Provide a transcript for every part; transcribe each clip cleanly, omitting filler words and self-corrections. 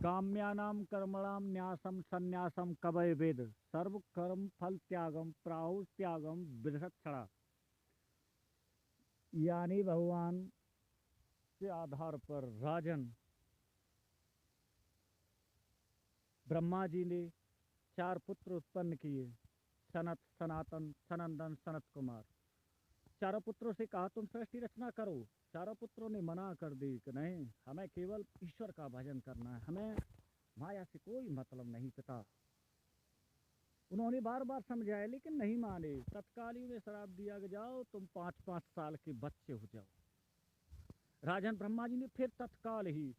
काम्यानाम कर्मणाम न्यासम संन्यासम कवय वेद सर्व कर्म फल त्यागम प्राहु त्यागम विलक्षणा। यानी भगवान के आधार पर राजन ब्रह्मा जी ने चार पुत्र उत्पन्न किए, सनत सनातन सनंदन सनत कुमार। चारों पुत्रों से कहा तुम सृष्टि रचना करो। चारों पुत्रों ने मना कर दी कि नहीं, हमें केवल ईश्वर का भजन करना है, हमें माया से कोई मतलब नहीं पिता। उन्होंने बार बार समझाया लेकिन नहीं माने। तत्काल ही उन्हें श्राप दिया कि जाओ तुम 5-5 साल के बच्चे हो जाओ। राजन ब्रह्मा जी ने फिर तत्काल ही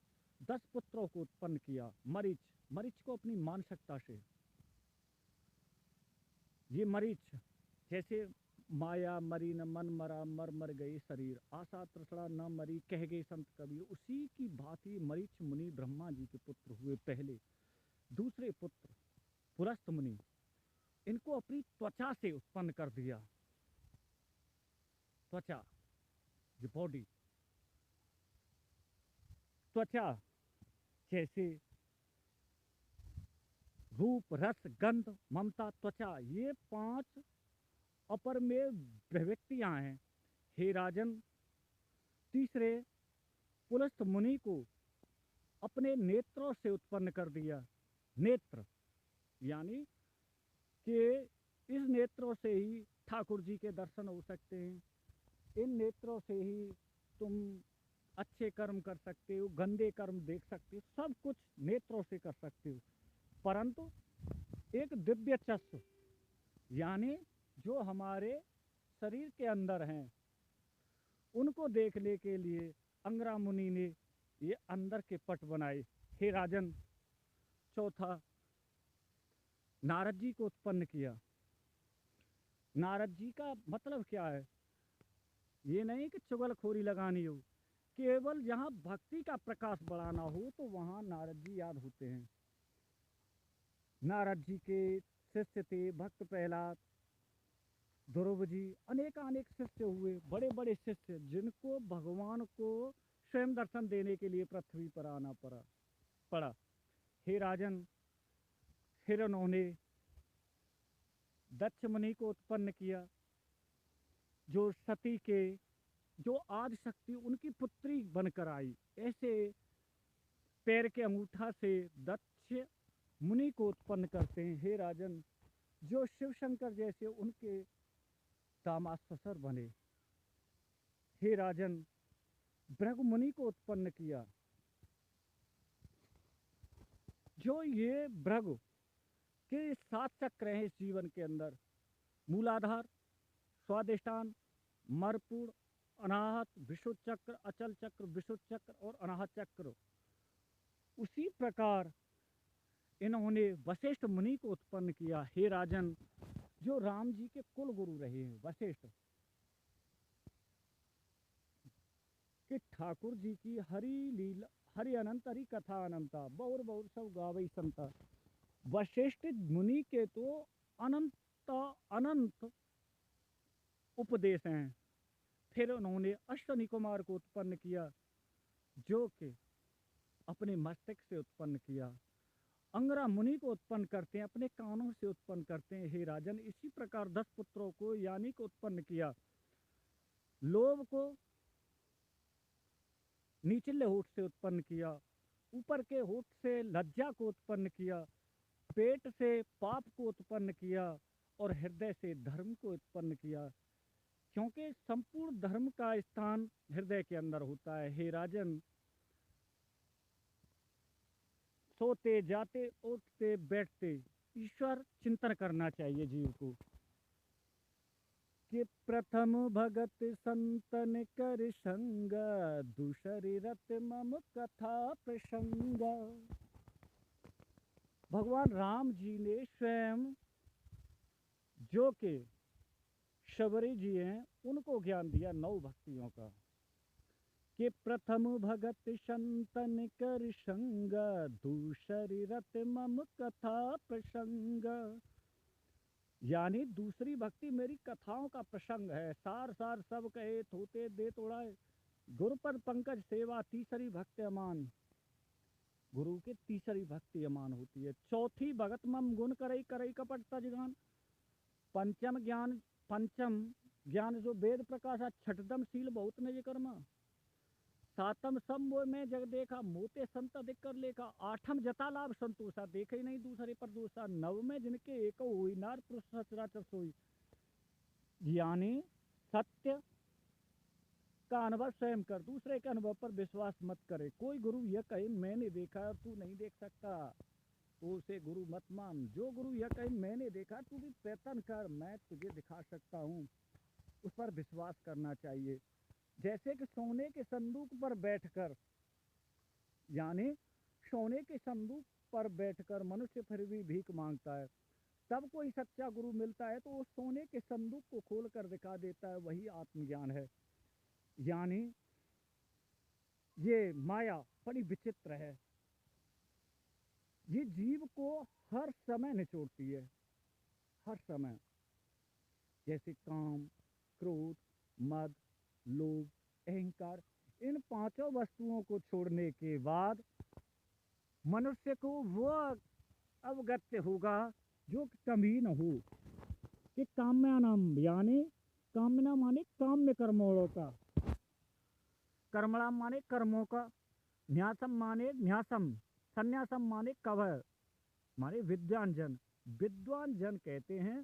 10 पुत्रों को उत्पन्न किया। मरीच मरीच को अपनी मानसिकता से, ये मरीच जैसे माया मरी न मन मरा मर मर गई शरीर, आशा तृष्णा न मरी कह गए संत कबीर, उसी की भांति मरीच मुनि ब्रह्मा जी के पुत्र हुए पहले। दूसरे पुत्र पुलस्त मुनि, इनको अपनी त्वचा से उत्पन्न कर दिया। त्वचा, ये बॉडी, त्वचा जैसे रूप रस गंध ममता त्वचा, ये 5 अपर में प्रवृत्तियां हैं। हे राजन, तीसरे पुलस्त मुनि को अपने नेत्रों से उत्पन्न कर दिया। नेत्र यानी कि इस नेत्रों से ही ठाकुर जी के दर्शन हो सकते हैं, इन नेत्रों से ही तुम अच्छे कर्म कर सकते हो, गंदे कर्म देख सकते हो, सब कुछ नेत्रों से कर सकते हो। परंतु एक दिव्य चक्षु यानी जो हमारे शरीर के अंदर हैं, उनको देखने के लिए अंगरा मुनि ने ये अंदर के पट बनाए। हे राजन, चौथा नारद जी को उत्पन्न किया। नारद जी का मतलब क्या है? ये नहीं कि चुगलखोरी लगानी हो, केवल जहाँ भक्ति का प्रकाश बढ़ाना हो तो वहाँ नारद जी याद होते हैं। नारद जी के शिष्य थे भक्त प्रहलाद, ध्रुव जी, अनेकानेक शिष्य हुए, बड़े बड़े शिष्य, जिनको भगवान को स्वयं दर्शन देने के लिए पृथ्वी पर आना पड़ा। हे राजन, फिर उन्होंने दक्ष मुनि को उत्पन्न किया, जो सती के, जो आदि शक्ति उनकी पुत्री बनकर आई। ऐसे पैर के अंगूठा से दक्ष मुनि को उत्पन्न करते हैं। हे राजन, जो शिव शंकर जैसे उनके दामाद ससुर बने। हे राजन, भृगु मुनि को उत्पन्न किया, जो ये भृगु के 7 चक्र हैं इस जीवन के अंदर, मूलाधार, स्वादिष्ठान, मरपूर्ण, अनाहत, विशुद्ध चक्र, अचल चक्र, विशुद्ध चक्र और अनाहत चक्र। उसी प्रकार इन्होंने वशिष्ठ मुनि को उत्पन्न किया। हे राजन, जो राम जी के कुल गुरु रहे हैं वशिष्ठ, कि ठाकुर जी की हरि लीला हरि अनंत हरि कथा अनंता बहुर बहुर सब गावई संता। वशिष्ठ मुनि के तो अनंत अनंत उपदेश हैं। फिर उन्होंने अश्वनी कुमार को उत्पन्न किया, जो कि अपने मस्तक से उत्पन्न किया। अंगरा मुनि को उत्पन्न करते हैं, अपने कानों से उत्पन्न करते हैं। हे राजन, इसी प्रकार 10 पुत्रों को यानी को उत्पन्न किया। लोभ को नीचले होठ से उत्पन्न किया, ऊपर के होठ से लज्जा को उत्पन्न किया, पेट से पाप को उत्पन्न किया और हृदय से धर्म को उत्पन्न किया, क्योंकि संपूर्ण धर्म का स्थान हृदय के अंदर होता है। हे राजन, सोते जाते उठते बैठते ईश्वर चिंतन करना चाहिए जीव को। कि प्रथम भगत संतन कर संग, दूसरी रत मम कथा प्रसंग। भगवान राम जी ने स्वयं, जो के शबरी जी हैं, उनको ज्ञान दिया 9 भक्तियों का। कि प्रथम भगत संतन कर संग, दूसरी रत मम कथा प्रसंग। यानी दूसरी भक्ति मेरी कथाओं का प्रसंग है। सार सार सब कहे थोते दे तोड़ाए, गुरु पर पंकज सेवा तीसरी भक्ति अमान। गुरु के तीसरी भक्ति अमान होती है। चौथी भगत मम गुण करई करई कपट तजगान। पंचम ज्ञान जो वेद प्रकाशा। छठदम शील बहुत निज कर्मा। सातम सब मोह में जग देखा। मोते संत अधिक कर लेखा। आठम जता लाभ संतोषा। देखे ही नहीं दूसरे पर दोषा। नव में जिनके एक हुई नार पुरुष सचराचर सोई। यानी सत्य का अनुभव स्वयं कर, दूसरे के अनुभव पर विश्वास मत करे। कोई गुरु यह कहे मैंने देखा और तू नहीं देख सकता तो उसे गुरु मत मान। जो गुरु यह कहे मैंने देखा, तू भी प्रयत्न कर, मैं तुझे दिखा सकता हूँ, उस पर विश्वास करना चाहिए। जैसे कि सोने के संदूक पर बैठकर, यानी सोने के संदूक पर बैठकर मनुष्य फिर भी भीख मांगता है, तब कोई सच्चा गुरु मिलता है तो उस सोने के संदूक को खोल कर दिखा देता है, वही आत्मज्ञान है। यानी ये माया बड़ी विचित्र है, ये जीव को हर समय निचोड़ती है, हर समय। जैसे काम, क्रोध, मद, लोभ, अहंकार, इन पांचों वस्तुओं को छोड़ने के बाद मनुष्य को वो अवगत होगा जो कभी न हो कि काम्यानाम, यानी कामना माने काम्य कर्मों का, कर्मणा माने कर्मों का, न्यासम माने न्यासम, संन्यासम माने कवय माने विद्वान जन। विद्वान जन कहते हैं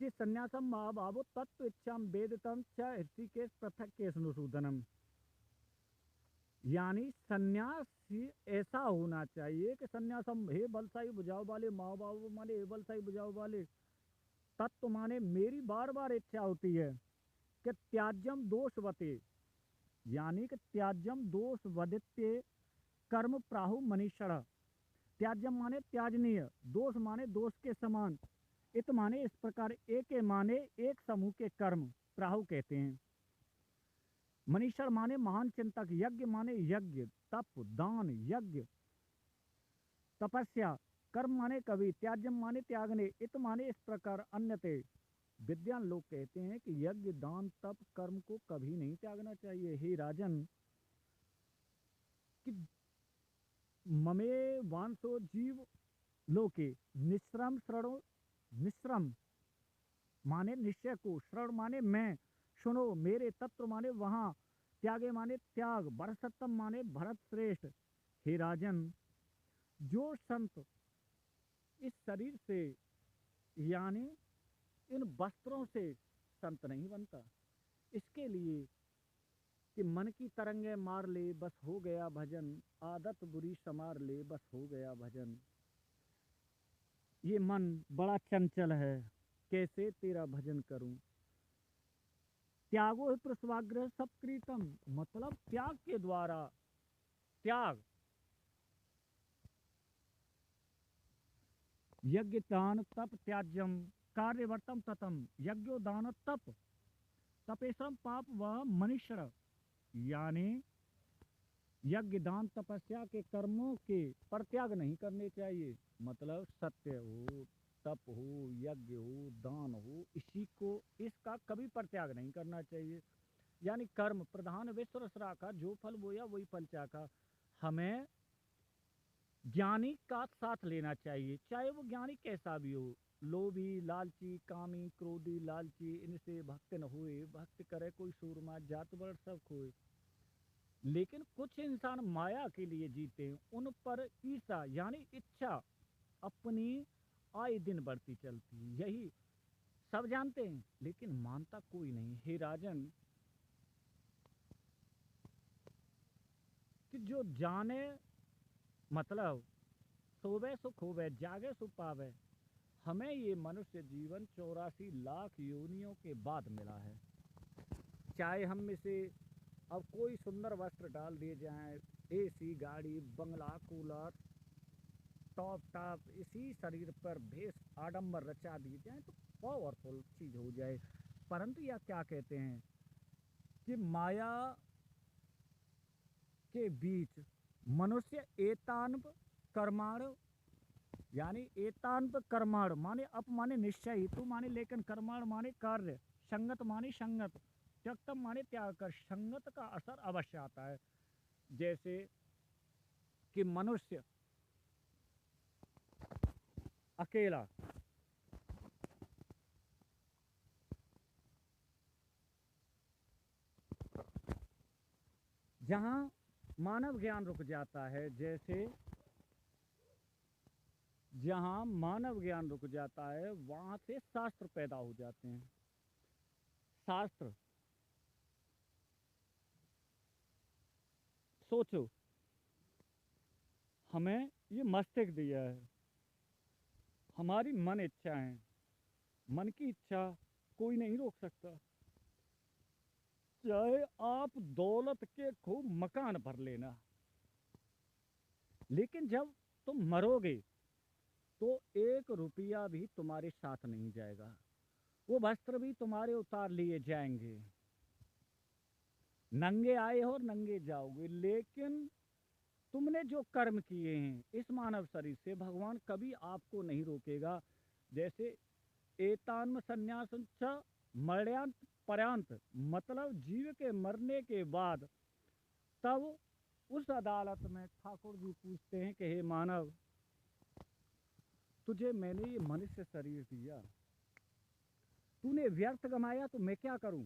कि संन्यासम महाभावो तत्व इच्छाम वेदतम च ऋषिकेश पृथक केश अनुसूदनम। यानी संन्यास ऐसा होना चाहिए कि संन्यासम, हे बलशाही बुझाओ वाले, महाभाव माने हे बलशाही बुझाओ वाले, तत्व माने मेरी बार बार इच्छा होती है कि त्याज्यम दोषवते, यानी कि त्याज्यम दोष वदित्य कर्म प्राहु मनीषण। त्याज्यम माने त्याजनीय, दोष माने दोष के समान, इत माने इस प्रकार, एक माने एक समूह के कर्म प्राहु कहते हैं। मनीषण माने महान चिंतक, यज्ञ माने यज्ञ, तप, दान, यज्ञ, तपस्या, कर्म माने कवि, त्याज्यम माने त्यागने, इत माने इस प्रकार अन्यते। विद्वान लोग कहते हैं कि यज्ञ, दान, तप, कर्म को कभी नहीं त्यागना चाहिए। हे राजन, कि ममे वांसो जीव लोके निश्रम श्रणो, निश्रम माने निश्चय को, श्रवण माने मैं, सुनो मेरे, तत्व माने वहां, त्यागे माने त्याग, भरतसत्तम माने भरत श्रेष्ठ। हे राजन, जो संत इस शरीर से यानी इन वस्त्रों से संत नहीं बनता, इसके लिए कि मन की तरंगे मार ले बस हो गया भजन, आदत बुरी समार ले बस हो गया भजन। ये मन बड़ा चंचल है, कैसे तेरा भजन करूं। त्यागो है प्रसवाग्रह सब कृतम, मतलब त्याग के द्वारा, त्याग, यज्ञ दान तप त्याज्यम कार्यवर्तम ततम, यज्ञो दान तप, तपेश्रम पाप व मनीषण। यानी यज्ञ दान तपस्या के कर्मों के परित्याग नहीं करने चाहिए, मतलब सत्य हो, तप हो, यज्ञ हो, दान हो, इसी को, इसका कभी परित्याग नहीं करना चाहिए। यानी कर्म प्रधान विश्व रस राखा, जो फल बोया वही फल चाखा। हमें ज्ञानी का साथ लेना चाहिए, चाहे वो ज्ञानी कैसा भी हो। लोभी, लालची, कामी, क्रोधी, लालची, इनसे भक्त न हुए, भक्त करे कोई सूरमा, जात वर्ण सब खोए। लेकिन कुछ इंसान माया के लिए जीते हैं, उन पर ईर्षा यानी इच्छा अपनी आए दिन बढ़ती चलती है, यही सब जानते हैं लेकिन मानता कोई नहीं। हे राजन, कि जो जाने, मतलब सोवे सो खोवे, जागे सो पावे। हमें ये मनुष्य जीवन 84 लाख योनियों के बाद मिला है। चाहे हम में से अब कोई सुंदर वस्त्र डाल दिए जाएं, एसी गाड़ी, बंगला, कूलर, टॉप टॉप इसी शरीर पर भेष आडंबर रचा दिए जाए तो पावरफुल चीज हो जाए, परंतु यह क्या कहते हैं कि माया के बीच मनुष्य एतान्व कर्माण, यानी एतान्व कर्माण माने अप माने निश्चय, हेतु माने लेकिन, कर्माण माने कार्य, संगत माने संगत, त्यक्तम माने त्याग कर। संगत का असर अवश्य आता है। जैसे कि मनुष्य अकेला जहाँ मानव ज्ञान रुक जाता है, जैसे जहाँ मानव ज्ञान रुक जाता है वहाँ से शास्त्र पैदा हो जाते हैं। शास्त्र, सोचो, हमें ये मस्तिष्क दिया है, हमारी मन इच्छा है, मन की इच्छा कोई नहीं रोक सकता। चाहे आप दौलत के खूब मकान भर लेना, लेकिन जब तुम मरोगे तो 1 रुपया भी तुम्हारे साथ नहीं जाएगा, वो वस्त्र भी तुम्हारे उतार लिए जाएंगे, नंगे आए हो और नंगे जाओगे। लेकिन तुमने जो कर्म किए हैं इस मानव शरीर से, भगवान कभी आपको नहीं रोकेगा। जैसे एतान्म संन्यास मरण्यांत पर्यांत, मतलब जीव के मरने के बाद तब उस अदालत में ठाकुर जी पूछते हैं कि हे मानव, तुझे मैंने ये मनुष्य शरीर दिया, तूने व्यर्थ गमाया तो मैं क्या करूं?